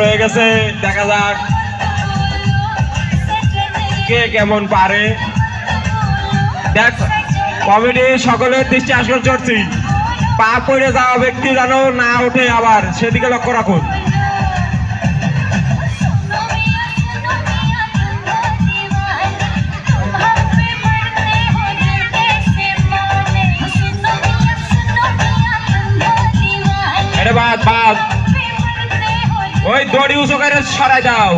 রয়ে গেছে, দেখা যাক কে কেমন পারে। দেখ কমিটি সকলের দৃষ্টি আকর্ষণ করছি, পা পড়ে যাওয়া ব্যক্তি যেন না ওঠে, আবার সেদিকে লক্ষ্য রাখুন। বাদ বাদ, ওই দড়ি উঁচু করে সরাই দাও।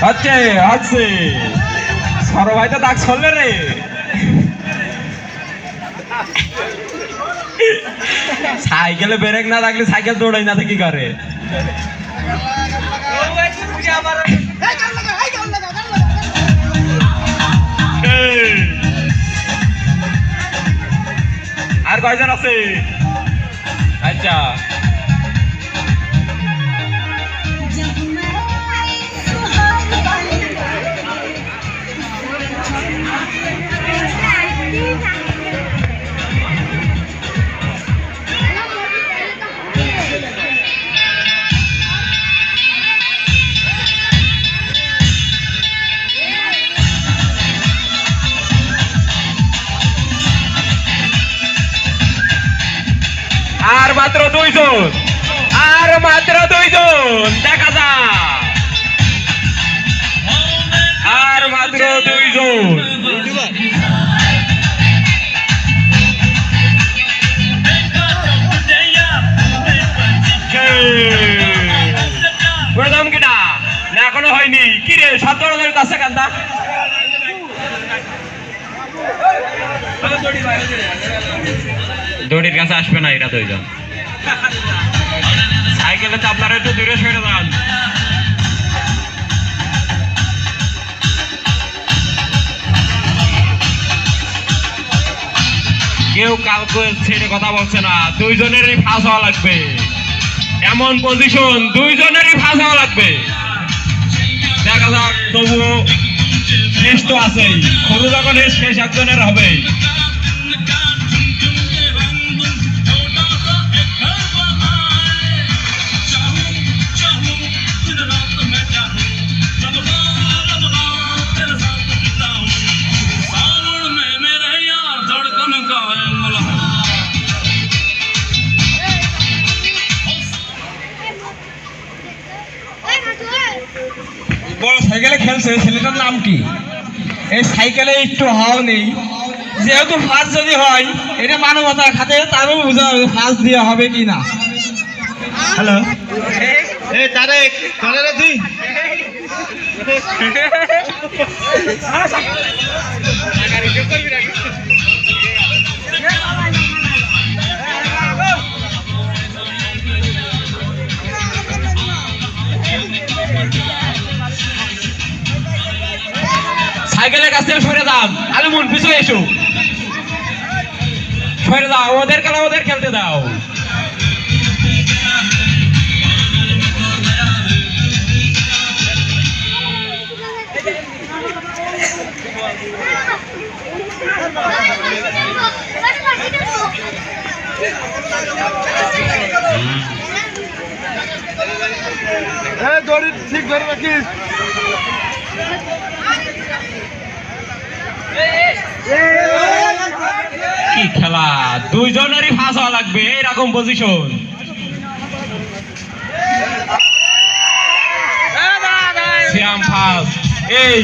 হচ্ছে হচ্ছে সর ভাই তো দাগ ছড়লে রে। সাইকেলে ব্রেক না থাকলে সাইকেল দৌড়াই না কি করে। আর কয়জন আছে? আচ্ছা আর মাত্র দুইজন, আর মাত্র দুইজন, দেখা যাক আর মাত্র দুইজন। প্রথম কিনা না এখনো হয়নি, কি রে 17 কাছে কান্দা। দড়ির কাছে আসবে না এরা দুইজন। সাইকেলে তো আপনারা একটু দূরে সরে যান। কেউ কাউকে ছেড়ে কথা বলছে না, দুইজনেরই ফাঁস হওয়া লাগবে। এমন পজিশন, দুইজনেরই ফাঁস হওয়া লাগবে। দেখা যাক, তবুও শেষ তো আছেই, শুরু যখন শেষ একজনের হবে। বড় সাইকেলে খেলছে ছেলেটার নাম কি? এই সাইকেলে একটু হাওয়া নেই, যেহেতু ফার্স্ট যদি হয় এটা মানবতার খাতে, তারও বোঝা হবে ফার্স্ট দেওয়া হবে কি না। হ্যালো এই তারেক, তারেক তুই সাইকেলের কাছ থেকে সরে দাও, আলুমুন পিছনে এসো, সরে দাও, ওদের খেলা ওদের খেলতে দাও। দড়ি ঠিক ধরে রাখিস। কি খেলা, দুইজনেরই ফাঁস হওয়া লাগবে, এরকম পজিশন। শ্যাম ফার্স্ট, এই